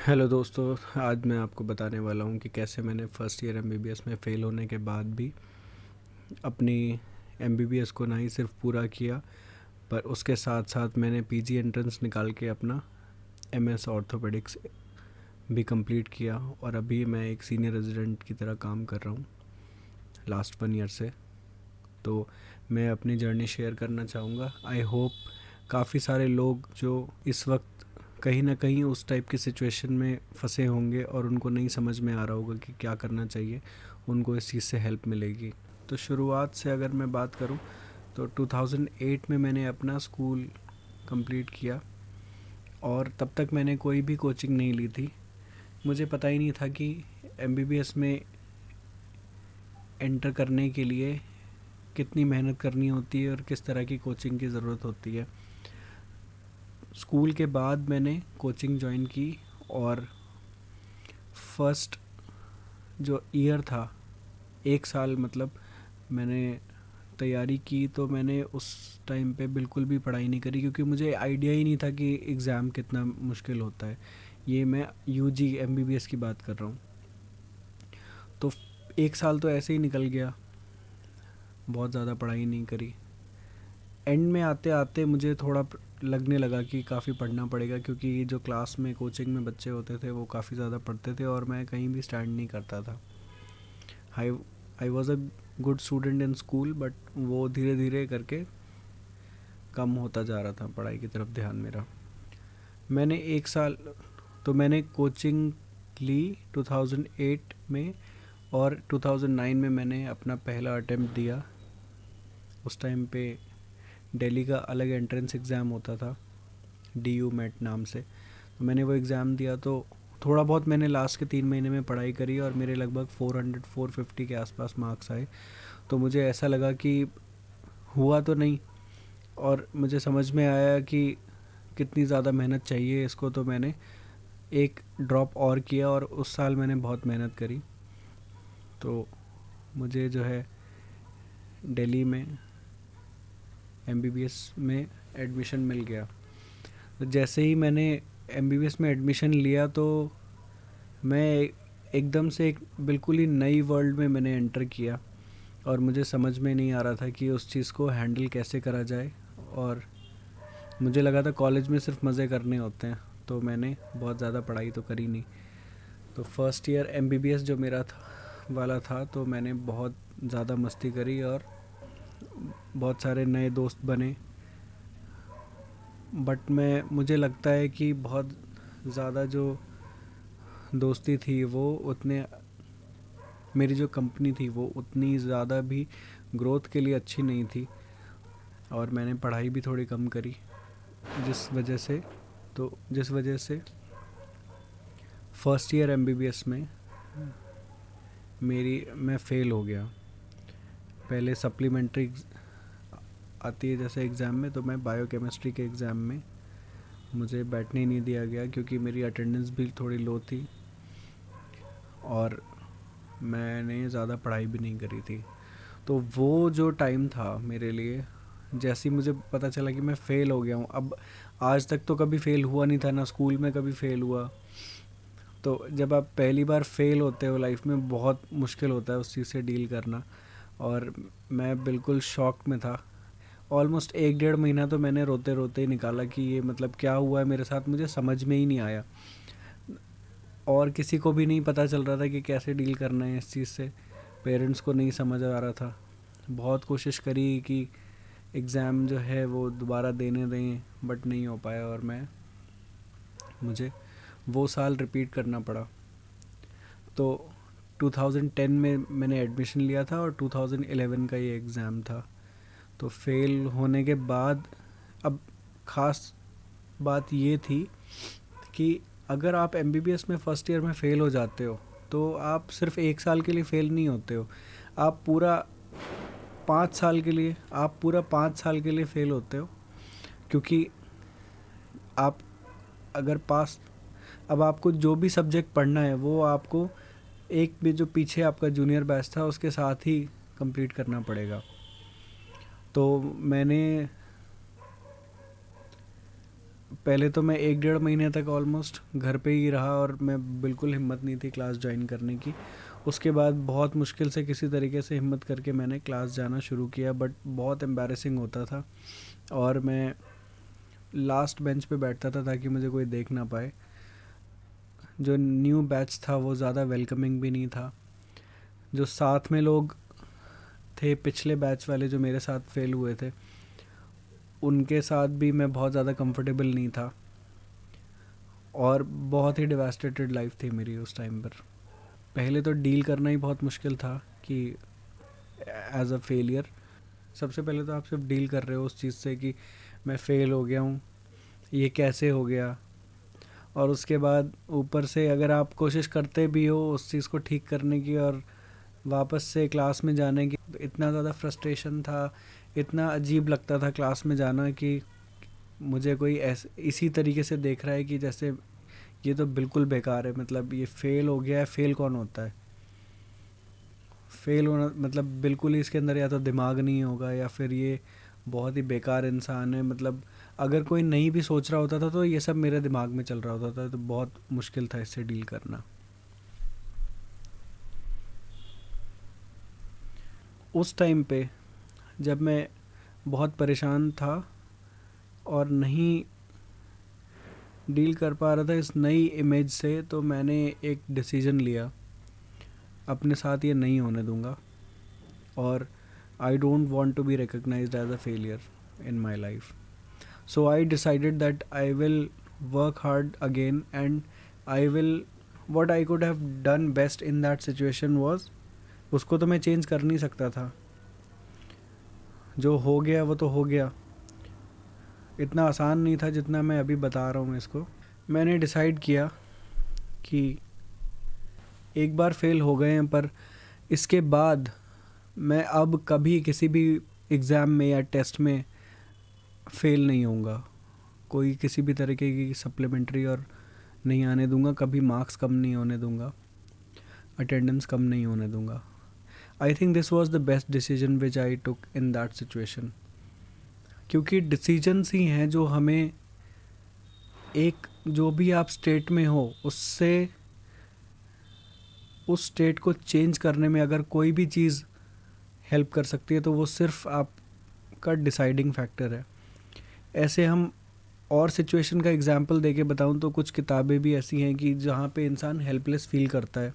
Hello दोस्तों, आज मैं आपको बताने वाला हूँ कि कैसे मैंने फ़र्स्ट ईयर एमबीबीएस में फ़ेल होने के बाद भी अपनी एमबीबीएस को ना ही सिर्फ पूरा किया, पर उसके साथ साथ मैंने पीजी एंट्रेंस निकाल के अपना एमएस ऑर्थोपेडिक्स भी कंप्लीट किया और अभी मैं एक सीनियर रेजिडेंट की तरह काम कर रहा हूँ लास्ट 1 ईयर से। तो मैं अपनी जर्नी शेयर करना चाहूँगा। आई होप काफ़ी सारे लोग जो इस वक्त कहीं ना कहीं उस टाइप की सिचुएशन में फंसे होंगे और उनको नहीं समझ में आ रहा होगा कि क्या करना चाहिए, उनको इस चीज़ से हेल्प मिलेगी। तो शुरुआत से अगर मैं बात करूं तो 2008 में मैंने अपना स्कूल कंप्लीट किया और तब तक मैंने कोई भी कोचिंग नहीं ली थी। मुझे पता ही नहीं था कि एमबीबीएस में एंटर करने के लिए कितनी मेहनत करनी होती है और किस तरह की कोचिंग की ज़रूरत होती है। स्कूल के बाद मैंने कोचिंग ज्वाइन की और फर्स्ट जो ईयर था, 1 साल मतलब मैंने तैयारी की। तो मैंने उस टाइम पे बिल्कुल भी पढ़ाई नहीं करी क्योंकि मुझे आइडिया ही नहीं था कि एग्ज़ाम कितना मुश्किल होता है। ये मैं यूजी एमबीबीएस की बात कर रहा हूँ। तो 1 साल तो ऐसे ही निकल गया, बहुत ज़्यादा पढ़ाई नहीं करी। एंड में आते आते मुझे थोड़ा लगने लगा कि काफ़ी पढ़ना पड़ेगा क्योंकि जो क्लास में कोचिंग में बच्चे होते थे वो काफ़ी ज़्यादा पढ़ते थे और मैं कहीं भी स्टैंड नहीं करता था। I I was a good student in school, but वो धीरे धीरे करके कम होता जा रहा था पढ़ाई की तरफ ध्यान मेरा। मैंने 1 साल तो मैंने कोचिंग ली 2008 में और 2009 में मैंने अपना पहला अटेम्प्ट दिया। उस टाइम पे दिल्ली का अलग एंट्रेंस एग्ज़ाम होता था, DU MET नाम से। तो मैंने वो एग्ज़ाम दिया। तो थोड़ा बहुत मैंने लास्ट के 3 महीने में पढ़ाई करी और मेरे लगभग 450 के आसपास मार्क्स आए। तो मुझे ऐसा लगा कि हुआ तो नहीं, और मुझे समझ में आया कि कितनी ज़्यादा मेहनत चाहिए इसको। तो मैंने एक ड्रॉप और किया और उस साल मैंने बहुत मेहनत करी। तो मुझे जो है दिल्ली में एमबीबीएस में एडमिशन मिल गया। तो जैसे ही मैंने एमबीबीएस में एडमिशन लिया तो मैं एकदम से एक बिल्कुल ही नई वर्ल्ड में मैंने एंटर किया और मुझे समझ में नहीं आ रहा था कि उस चीज़ को हैंडल कैसे करा जाए। और मुझे लगा था कॉलेज में सिर्फ मज़े करने होते हैं, तो मैंने बहुत ज़्यादा पढ़ाई तो करी नहीं। तो फर्स्ट ईयर एमबीबीएस जो मेरा वाला था, तो मैंने बहुत ज़्यादा मस्ती करी और बहुत सारे नए दोस्त बने। बट मुझे लगता है कि बहुत ज़्यादा जो दोस्ती थी वो उतने मेरी जो कंपनी थी वो उतनी ज़्यादा भी ग्रोथ के लिए अच्छी नहीं थी और मैंने पढ़ाई भी थोड़ी कम करी, जिस वजह से फर्स्ट ईयर एमबीबीएस में मैं फ़ेल हो गया। पहले सप्लीमेंट्री आती है जैसे एग्ज़ाम में, तो मैं बायोकेमिस्ट्री के एग्ज़ाम में मुझे बैठने ही नहीं दिया गया क्योंकि मेरी अटेंडेंस भी थोड़ी लो थी और मैंने ज़्यादा पढ़ाई भी नहीं करी थी। तो वो जो टाइम था मेरे लिए, जैसे ही मुझे पता चला कि मैं फ़ेल हो गया हूँ, अब आज तक तो कभी फ़ेल हुआ नहीं था, ना स्कूल में कभी फ़ेल हुआ। तो जब आप पहली बार फ़ेल होते हो लाइफ में, बहुत मुश्किल होता है उस चीज़ से डील करना। और मैं बिल्कुल शॉक में था। ऑलमोस्ट 1 डेढ़ महीना तो मैंने रोते रोते ही निकाला कि ये मतलब क्या हुआ है मेरे साथ, मुझे समझ में ही नहीं आया और किसी को भी नहीं पता चल रहा था कि कैसे डील करना है इस चीज़ से। पेरेंट्स को नहीं समझ आ रहा था। बहुत कोशिश करी कि एग्ज़ाम जो है वो दोबारा देने दें, बट नहीं हो पाया और मुझे वो साल रिपीट करना पड़ा। तो 2010 में मैंने एडमिशन लिया था और 2011 का ये एग्ज़ाम था। तो फेल होने के बाद अब ख़ास बात ये थी कि अगर आप एमबीबीएस में फ़र्स्ट ईयर में फ़ेल हो जाते हो तो आप सिर्फ 1 साल के लिए फ़ेल नहीं होते हो, आप पूरा 5 साल के लिए फ़ेल होते हो। क्योंकि आप अगर पास अब आपको जो भी सब्जेक्ट पढ़ना है वो आपको एक भी जो पीछे आपका जूनियर बैच था उसके साथ ही कंप्लीट करना पड़ेगा। तो मैंने पहले तो मैं 1 डेढ़ महीने तक ऑलमोस्ट घर पे ही रहा और मैं बिल्कुल हिम्मत नहीं थी क्लास ज्वाइन करने की। उसके बाद बहुत मुश्किल से किसी तरीके से हिम्मत करके मैंने क्लास जाना शुरू किया, बट बहुत एम्बैरेसिंग होता था और मैं लास्ट बेंच पे बैठता था ताकि मुझे कोई देख ना पाए। जो न्यू बैच था वो ज़्यादा वेलकमिंग भी नहीं था। जो साथ में लोग थे पिछले बैच वाले जो मेरे साथ फेल हुए थे, उनके साथ भी मैं बहुत ज़्यादा कंफर्टेबल नहीं था और बहुत ही डिवास्टेटेड लाइफ थी मेरी उस टाइम पर। पहले तो डील करना ही बहुत मुश्किल था कि एज अ फेलियर, सबसे पहले तो आप सिर्फ डील कर रहे हो उस चीज़ से कि मैं फ़ेल हो गया हूँ, ये कैसे हो गया। और उसके बाद ऊपर से अगर आप कोशिश करते भी हो उस चीज़ को ठीक करने की और वापस से क्लास में जाने की, तो इतना ज़्यादा फ्रस्ट्रेशन था, इतना अजीब लगता था क्लास में जाना कि मुझे कोई ऐसे इसी तरीके से देख रहा है कि जैसे ये तो बिल्कुल बेकार है, मतलब ये फ़ेल हो गया है। फ़ेल कौन होता है? फ़ेल होना मतलब बिल्कुल ही इसके अंदर या तो दिमाग नहीं होगा या फिर ये बहुत ही बेकार इंसान है। मतलब अगर कोई नहीं भी सोच रहा होता था तो ये सब मेरे दिमाग में चल रहा होता था, तो बहुत मुश्किल था इससे डील करना। उस टाइम पे जब मैं बहुत परेशान था और नहीं डील कर पा रहा था इस नई इमेज से, तो मैंने एक डिसीजन लिया, अपने साथ ये नहीं होने दूंगा और I don't want to be recognised as a failure in my life. So I decided that I will work hard again and I will what I could have done best in that situation was, उसको तो मैं change कर नहीं सकता था, जो हो गया वो तो हो गया। इतना आसान नहीं था जितना मैं अभी बता रहा हूँ इसको। मैंने डिसाइड किया कि एक बार फेल हो गए हैं, पर इसके बाद मैं अब कभी किसी भी एग्ज़ाम में या टेस्ट में फ़ेल नहीं होऊंगा। कोई किसी भी तरीके की सप्लीमेंट्री और नहीं आने दूंगा, कभी मार्क्स कम नहीं होने दूंगा, अटेंडेंस कम नहीं होने दूंगा। I think this was the best decision which I took in that situation, क्योंकि डिसीजंस ही हैं जो हमें एक जो भी आप स्टेट में हो उससे उस स्टेट को चेंज करने में अगर कोई भी चीज़ हेल्प कर सकती है तो वो सिर्फ आपका डिसाइडिंग फैक्टर है। ऐसे हम और सिचुएशन का एग्जांपल देके बताऊं तो कुछ किताबें भी ऐसी हैं कि जहाँ पे इंसान हेल्पलेस फील करता है,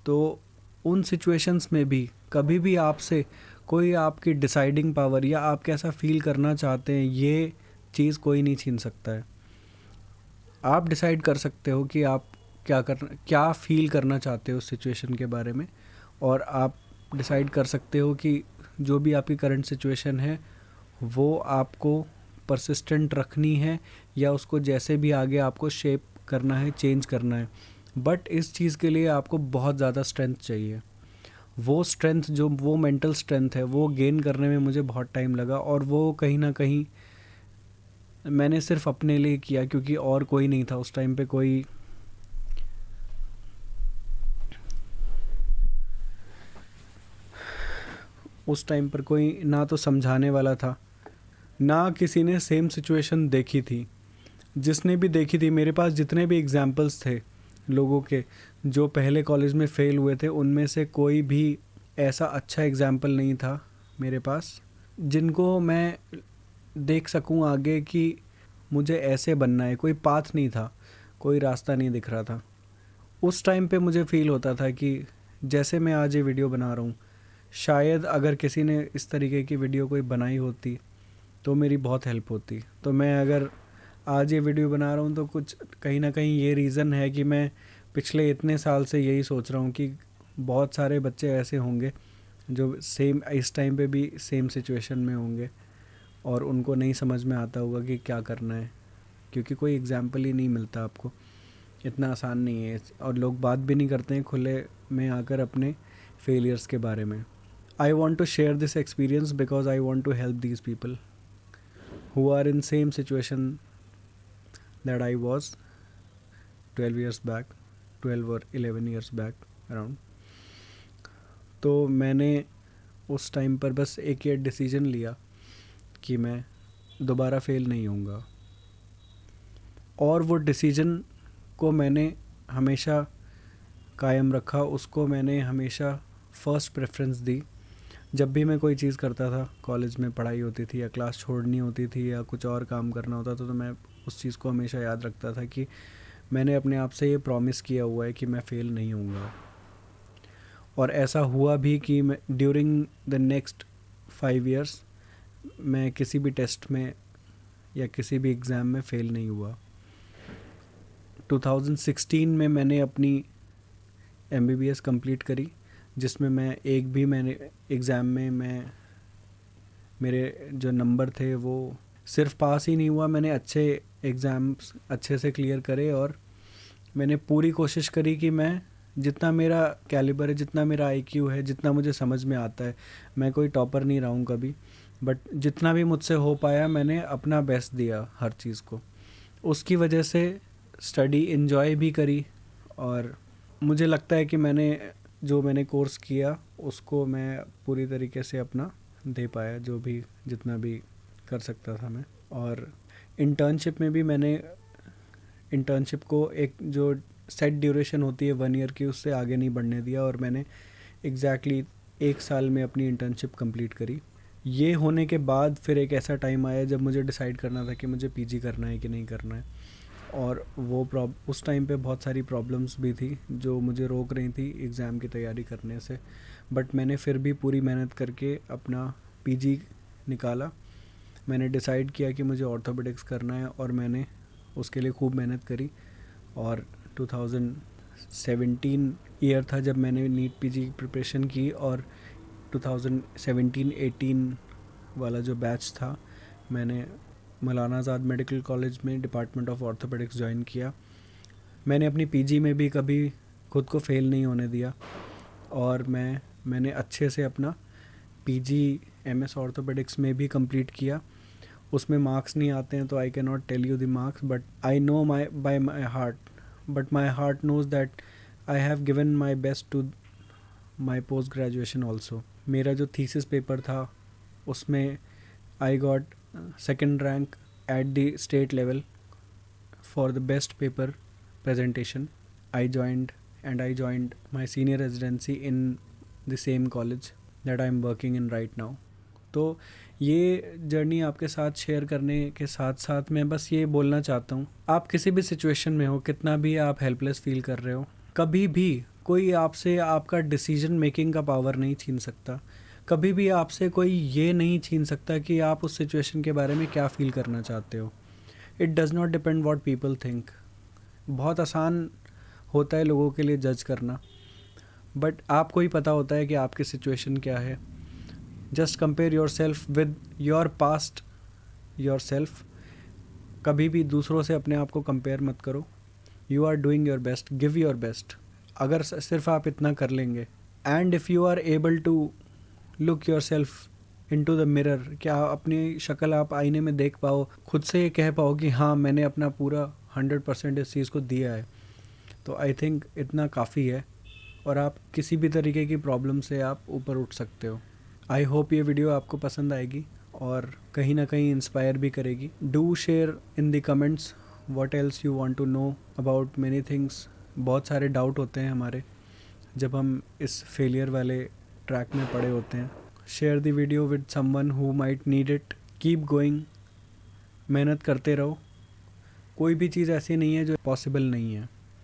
तो उन सिचुएशंस में भी कभी भी आपसे कोई आपकी डिसाइडिंग पावर या आप कैसा फील करना चाहते हैं ये चीज़ कोई नहीं छीन सकता है। आप डिसाइड कर सकते हो कि आप क्या फील करना चाहते हो उस सिचुएशन के बारे में, और आप डिसाइड कर सकते हो कि जो भी आपकी करंट सिचुएशन है वो आपको परसिस्टेंट रखनी है या उसको जैसे भी आगे आपको शेप करना है, चेंज करना है। बट इस चीज़ के लिए आपको बहुत ज़्यादा स्ट्रेंथ चाहिए। वो स्ट्रेंथ जो वो मेंटल स्ट्रेंथ है वो गेन करने में मुझे बहुत टाइम लगा, और वो कहीं ना कहीं मैंने सिर्फ अपने लिए किया क्योंकि और कोई नहीं था उस टाइम पे। उस टाइम पर कोई ना तो समझाने वाला था, ना किसी ने सेम सिचुएशन देखी थी। जिसने भी देखी थी, मेरे पास जितने भी एग्जाम्पल्स थे लोगों के जो पहले कॉलेज में फ़ेल हुए थे, उनमें से कोई भी ऐसा अच्छा एग्जाम्पल नहीं था मेरे पास जिनको मैं देख सकूं आगे कि मुझे ऐसे बनना है। कोई पाथ नहीं था, कोई रास्ता नहीं दिख रहा था। उस टाइम पे मुझे फ़ील होता था कि जैसे मैं आज ये वीडियो बना रहा हूँ, शायद अगर किसी ने इस तरीके की वीडियो कोई बनाई होती तो मेरी बहुत हेल्प होती। तो मैं अगर आज ये वीडियो बना रहा हूँ तो कुछ कहीं ना कहीं ये रीज़न है कि मैं पिछले इतने साल से यही सोच रहा हूँ कि बहुत सारे बच्चे ऐसे होंगे जो सेम इस टाइम पे भी सेम सिचुएशन में होंगे और उनको नहीं समझ में आता होगा कि क्या करना है, क्योंकि कोई एग्जाम्पल ही नहीं मिलता आपको। इतना आसान नहीं है और लोग बात भी नहीं करते हैं खुले में आकर अपने फेलियर्स के बारे में। I want to share this experience because I want to help these people who are in same situation that I was 12 years back, 12 or 11 years back around। तो मैंने उस टाइम पर बस एक ये डिसीजन लिया कि मैं दोबारा फेल नहीं होऊंगा। और वो डिसीजन को मैंने हमेशा कायम रखा, उसको मैंने हमेशा फ़र्स्ट प्रेफरेंस दी। जब भी मैं कोई चीज़ करता था, कॉलेज में पढ़ाई होती थी या क्लास छोड़नी होती थी या कुछ और काम करना होता था, तो मैं उस चीज़ को हमेशा याद रखता था कि मैंने अपने आप से ये प्रॉमिस किया हुआ है कि मैं फ़ेल नहीं होऊंगा। और ऐसा हुआ भी कि मैं ड्यूरिंग द नेक्स्ट 5 इयर्स मैं किसी भी टेस्ट में या किसी भी एग्ज़ाम में फ़ेल नहीं हुआ। 2016 में मैंने अपनी MBBS कंप्लीट करी, जिसमें मैंने एग्ज़ाम में मेरे जो नंबर थे वो सिर्फ पास ही नहीं हुआ, मैंने अच्छे एग्ज़ाम्स अच्छे से क्लियर करे और मैंने पूरी कोशिश करी कि मैं जितना मेरा कैलिबर है, जितना मेरा IQ है, जितना मुझे समझ में आता है, मैं कोई टॉपर नहीं रहा हूँ कभी, बट जितना भी मुझसे हो पाया मैंने अपना बेस्ट दिया हर चीज़ को। उसकी वजह से स्टडी इन्जॉय भी करी और मुझे लगता है कि मैंने कोर्स किया उसको मैं पूरी तरीके से अपना दे पाया, जो भी जितना भी कर सकता था मैं। और इंटर्नशिप में भी मैंने इंटर्नशिप को एक जो सेट ड्यूरेशन होती है 1 ईयर की, उससे आगे नहीं बढ़ने दिया और मैंने एग्जैक्टली 1 साल में अपनी इंटर्नशिप कंप्लीट करी। ये होने के बाद फिर एक ऐसा टाइम आया जब मुझे डिसाइड करना था कि मुझे PG करना है कि नहीं करना है, और उस टाइम पे बहुत सारी प्रॉब्लम्स भी थी जो मुझे रोक रही थी एग्ज़ाम की तैयारी करने से, बट मैंने फिर भी पूरी मेहनत करके अपना PG निकाला। मैंने डिसाइड किया कि मुझे ऑर्थोपेडिक्स करना है और मैंने उसके लिए खूब मेहनत करी। और 2017 ईयर था जब मैंने नीट PG की प्रिपरेशन की और 2017-18 वाला जो बैच था मैंने मौलाना आज़ाद मेडिकल कॉलेज में डिपार्टमेंट ऑफ ऑर्थोपेडिक्स ज्वाइन किया। मैंने अपनी PG में भी कभी खुद को फेल नहीं होने दिया और मैंने अच्छे से अपना PG MS ऑर्थोपेडिक्स में भी कंप्लीट किया। उसमें मार्क्स नहीं आते हैं तो I can not tell you the marks, but I know by my heart, but my heart knows that I have given my best to my post graduation also. मेरा जो थीसिस पेपर था उसमें I got second rank at the state level for the best paper presentation. I joined my senior residency in the same college that I am working in right now. तो ये journey आपके साथ share करने के साथ साथ मैं बस ये बोलना चाहता हूँ, आप किसी भी सिचुएशन में हो, कितना भी आप हेल्पलेस फील कर रहे हो, कभी भी कोई आपसे आपका डिसीजन मेकिंग का पावर नहीं छीन सकता। कभी भी आपसे कोई ये नहीं छीन सकता कि आप उस सिचुएशन के बारे में क्या फ़ील करना चाहते हो। It does not depend what people think. बहुत आसान होता है लोगों के लिए जज करना, बट आपको ही पता होता है कि आपकी सिचुएशन क्या है। Just compare your self with your past your self. कभी भी दूसरों से अपने आप को कंपेयर मत करो। You are doing your best, give your best. अगर सिर्फ आप इतना कर लेंगे, and if you are able to look yourself into the mirror, क्या अपनी शक्ल आप आईने में देख पाओ, खुद से ये कह पाओ कि हाँ मैंने अपना पूरा 100% इस चीज़ को दिया है, तो आई थिंक इतना काफ़ी है और आप किसी भी तरीके की प्रॉब्लम से आप ऊपर उठ सकते हो। आई होप ये वीडियो आपको पसंद आएगी और कहीं ना कहीं इंस्पायर भी करेगी। Do share in the comments what else you want to know about many things. बहुत सारे डाउट होते हैं हमारे जब हम इस फेलियर वाले ट्रैक में पड़े होते हैं। Share the video with someone who might need it. Keep going, मेहनत करते रहो। कोई भी चीज़ ऐसी नहीं है जो पॉसिबल नहीं है।